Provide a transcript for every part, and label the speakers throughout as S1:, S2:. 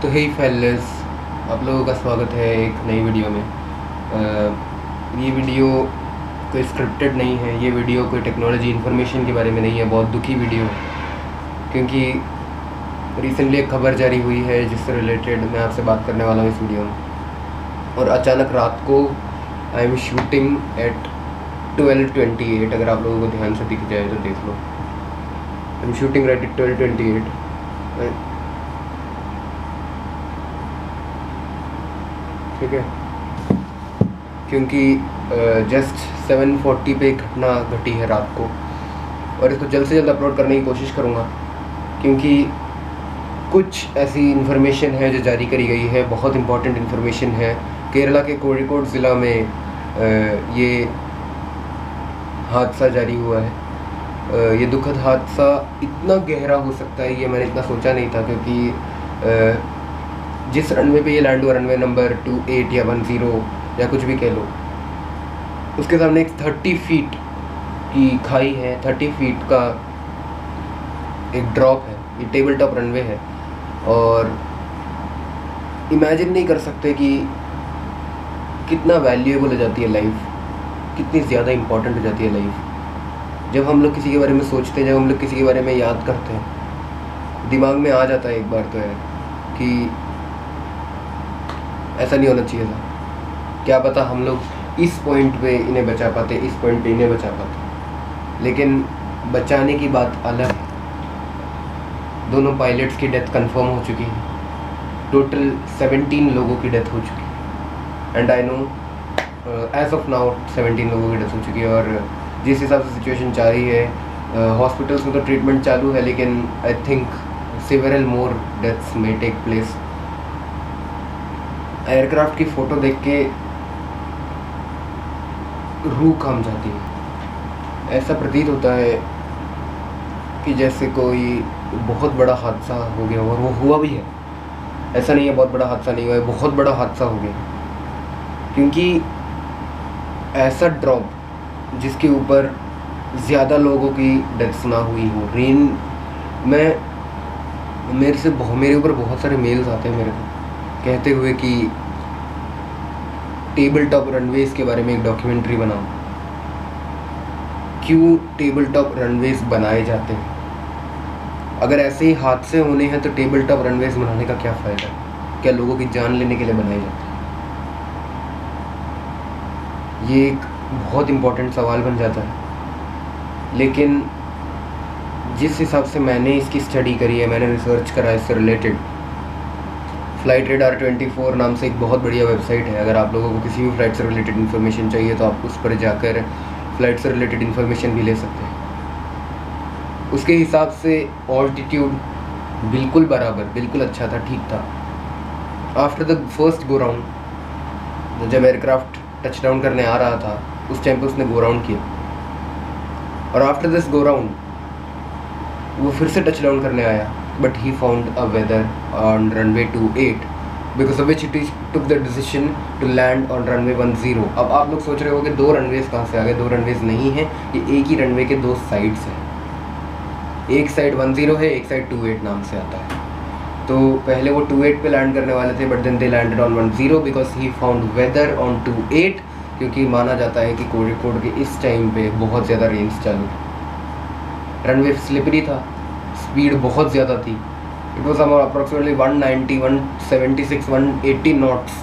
S1: तो हे फेल्लेस, आप लोगों का स्वागत है एक नई वीडियो में। ये वीडियो कोई स्क्रिप्टेड नहीं है, ये वीडियो कोई टेक्नोलॉजी इन्फॉर्मेशन के बारे में नहीं है। बहुत दुखी वीडियो है क्योंकि रिसेंटली एक खबर जारी हुई है जिससे रिलेटेड मैं आपसे बात करने वाला हूँ इस वीडियो में। और अचानक रात को आई एम शूटिंग एट 12:28। अगर आप लोगों को ध्यान से दिख जाए तो देख लो, I am shooting right at 12:28। ठीक है, क्योंकि जस्ट 7:40 पे एक घटना घटी है रात को, और इसको जल्द से जल्द अपलोड करने की कोशिश करूँगा क्योंकि कुछ ऐसी इन्फॉर्मेशन है जो जारी करी गई है, बहुत इम्पॉर्टेंट इन्फॉर्मेशन है। केरला के कोझिकोड ज़िला में ये हादसा जारी हुआ है। ये दुखद हादसा इतना गहरा हो सकता है ये मैंने इतना सोचा नहीं था, क्योंकि जिस रनवे पे ये लैंड हुआ, रनवे नंबर 28 या 10 या कुछ भी कह लो, उसके सामने एक 30 फीट की खाई है, 30 फीट का एक ड्रॉप है। ये टेबल टॉप रनवे है और इमेजिन नहीं कर सकते कि कितना वैल्यूएबल हो जाती है लाइफ, कितनी ज़्यादा इम्पोर्टेंट हो जाती है लाइफ। जब हम लोग किसी के बारे में सोचते हैं, जब हम लोग किसी के बारे में याद करते हैं, दिमाग में आ जाता है एक बार तो है कि ऐसा नहीं होना चाहिए था। क्या पता हम लोग इस पॉइंट पे इन्हें बचा पाते, इस पॉइंट पे इन्हें बचा पाते, लेकिन बचाने की बात अलग है। दोनों पायलट्स की डेथ कंफर्म हो चुकी है। टोटल 17 लोगों की डेथ हो चुकी है and I know as of now 17 लोगों की डेथ हो चुकी है। और जिस हिसाब से सिचुएशन जा रही है, हॉस्पिटल्स में तो ट्रीटमेंट चालू है, लेकिन I think several more deaths may take place. Aircraft की फ़ोटो देख के रूह काम जाती है। ऐसा प्रतीत होता है कि जैसे कोई बहुत बड़ा हादसा हो गया, और वो हुआ भी है। ऐसा नहीं है बहुत बड़ा हादसा नहीं हुआ है, बहुत बड़ा हादसा हो गया। क्योंकि ऐसा ड्रॉप जिसके ऊपर ज़्यादा लोगों की डेथ्स ना हुई हो, रेन में मेरे ऊपर बहुत सारे मेल्स आते हैं मेरे को कहते हुए कि टेबल टॉप रनवेज के बारे में एक डॉक्यूमेंट्री बनाओ। क्यों टेबल टॉप रनवेज बनाए जाते हैं? अगर ऐसे ही हादसे होने हैं तो टेबल टॉप रनवेज बनाने का क्या फ़ायदा? क्या लोगों की जान लेने के लिए बनाए जाते हैं? ये एक बहुत इम्पोर्टेंट सवाल बन जाता है। लेकिन जिस हिसाब से मैंने इसकी स्टडी करी है, मैंने रिसर्च करा है इससे रिलेटेड, फ्लाइट रेडार 24 नाम से एक बहुत बढ़िया वेबसाइट है। अगर आप लोगों को किसी भी फ़्लाइट से रिलेटेड इन्फॉर्मेशन चाहिए तो आप उस पर जाकर फ़्लाइट से रिलेटेड इन्फॉर्मेशन भी ले सकते हैं। उसके हिसाब से ऑल्टीट्यूड बिल्कुल बराबर, बिल्कुल अच्छा था, ठीक था। After the first go round, जब एयरक्राफ्ट टच डाउन करने आ रहा था, उस टाइम पर उसने गो राउंड किया, और आफ्टर दिस गो राउंड वो फिर से टच डाउन करने आया, but he found a weather on runway 28 because of which he took the decision to land on runway 10। अब आप लोग सोच रहे हो कि दो रनवेज कहाँ से आ गए? दो रनवेज नहीं है, ये एक ही रनवे के दो साइड्स हैं। एक साइड 10 है, एक साइड 28 नाम से आता है। तो पहले वो 28 पे लैंड करने वाले थे, but then they landed on 10 because he found weather on 28, क्योंकि माना जाता है कि कोझिकोड के इस टाइम पे बहुत ज़्यादा रेंज चालू था। रनवे स्लिपरी था, स्पीड बहुत ज़्यादा थी। It was approximately 190, 176, 180 knots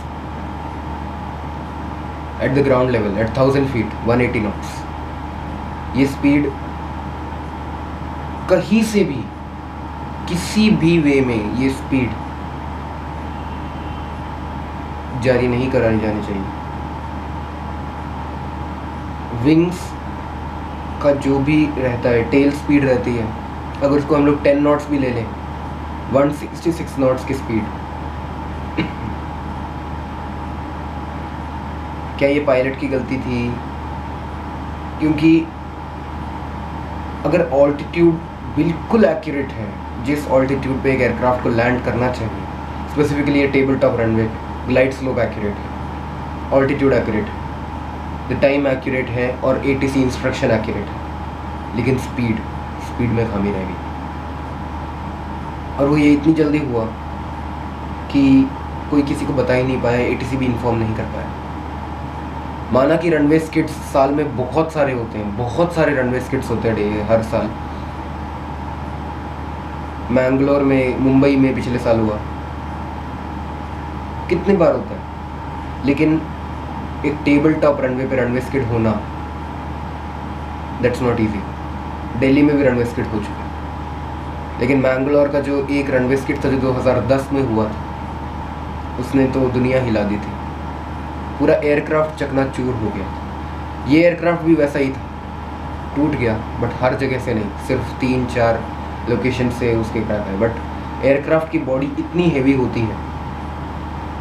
S1: at the ground level, at 1000 feet 180 knots. ये स्पीड कहीं से भी, किसी भी वे में ये स्पीड जारी नहीं करानी जानी चाहिए। विंग्स का जो भी रहता है, टेल स्पीड रहती है, अगर उसको हम लोग 10 नॉट्स भी ले लें, 166 नॉट्स की स्पीड, क्या ये पायलट की गलती थी? क्योंकि अगर ऑल्टीट्यूड बिल्कुल एक्यूरेट है, जिस ऑल्टीट्यूड पे एक एयरक्राफ्ट को लैंड करना चाहिए, स्पेसिफिकली ये table top runway, glide slope accurate है, ऑल्टीट्यूड एक्यूरेट है, द टाइम एक्यूरेट है, और ATC इंस्ट्रक्शन एक्यूरेट है, लेकिन स्पीड में खामी रह गई। और वो ये इतनी जल्दी हुआ कि कोई किसी को बता ही नहीं पाया, एटीसी भी इन्फॉर्म नहीं कर पाया। माना कि रनवे स्किट्स साल में बहुत सारे होते हैं, बहुत सारे रनवे स्किट्स होते हैं हर साल। मैंगलोर में, मुंबई में पिछले साल हुआ, कितने बार होता है। लेकिन एक टेबल टॉप रनवे पे रनवे स्किट होना, दैट्स नॉट इजी। दिल्ली में भी रनवे स्किट हो चुका है, लेकिन मैंगलोर का जो एक रनवे स्किट था जो 2010 में हुआ था, उसने तो दुनिया हिला दी थी। पूरा एयरक्राफ्ट चकनाचूर हो गया था। ये एयरक्राफ्ट भी वैसा ही था, टूट गया, बट हर जगह से नहीं, सिर्फ 3-4 लोकेशन से उसके क्रैक है। बट एयरक्राफ्ट की बॉडी इतनी हेवी होती है,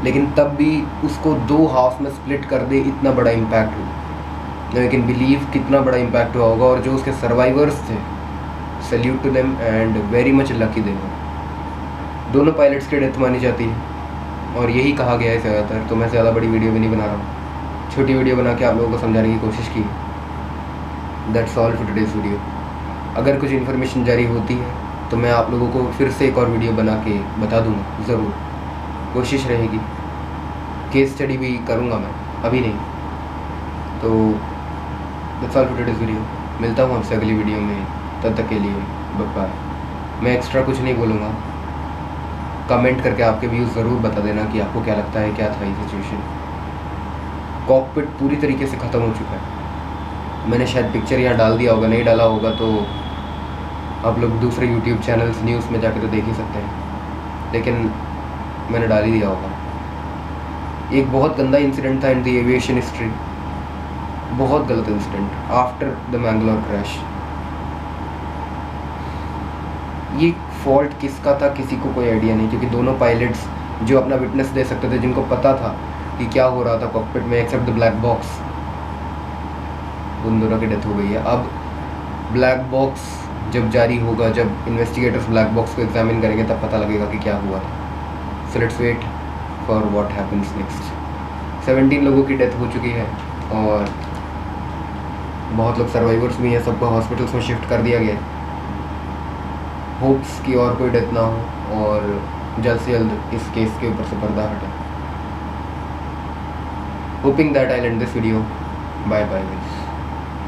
S1: लेकिन तब भी उसको 2 हाफ में स्प्लिट कर दे, इतना बड़ा इम्पैक्ट हुआ। यू कैन बिलीव कितना बड़ा इम्पैक्ट हुआ होगा। और जो उसके सर्वाइवर्स थे, salute to them and very much lucky they were. दोनों पायलट्स की डेथ मानी जाती है और यही कहा गया है ज़्यादातर। तो मैं ज़्यादा बड़ी वीडियो भी नहीं बना रहा हूँ, छोटी वीडियो बना के आप लोगों को समझाने की कोशिश की। That's all for today's video. अगर कुछ इन्फॉर्मेशन जारी होती है तो मैं आप लोगों को फिर से एक और वीडियो बना के बता दूँगा, ज़रूर कोशिश रहेगी। केस स्टडी भी करूँगा मैं, अभी नहीं। तो that's all for today's video. मिलता हूँ आपसे अगली वीडियो में, तब तक के लिए बाय बाय। मैं एक्स्ट्रा कुछ नहीं बोलूँगा। कमेंट करके आपके व्यूज़ ज़रूर बता देना कि आपको क्या लगता है, क्या था ये सिचुएशन। कॉकपिट पूरी तरीके से ख़त्म हो चुका है। मैंने शायद पिक्चर यहाँ डाल दिया होगा, नहीं डाला होगा तो आप लोग दूसरे यूट्यूब चैनल्स न्यूज़ में जाकर तो देख ही सकते हैं, लेकिन मैंने डाल ही दिया होगा। एक बहुत गंदा इंसिडेंट था इन द एविएशन हिस्ट्री, बहुत गलत incident after the Mangalore crash. ये फॉल्ट किसका था किसी को कोई आइडिया नहीं, क्योंकि दोनों पायलट्स जो अपना विटनेस दे सकते थे, जिनको पता था कि क्या हो रहा था कॉकपिट में, एक्सेप्ट द ब्लैक बॉक्स, उन दोनों की डेथ हो गई है। अब ब्लैक बॉक्स जब जारी होगा, जब इन्वेस्टिगेटर्स ब्लैक बॉक्स को एग्जामिन करेंगे, तब पता लगेगा कि क्या हुआ था। So let's wait for what happens next. 17 लोगों की डेथ हो चुकी है और बहुत लोग सर्वाइवर्स भी हैं, सबको हॉस्पिटल्स में शिफ्ट कर दिया गया है। होप्स कि और कोई डेथ ना हो और जल्द से जल्द इस केस के ऊपर से पर्दा हटे। Hoping that I end this video. Bye bye.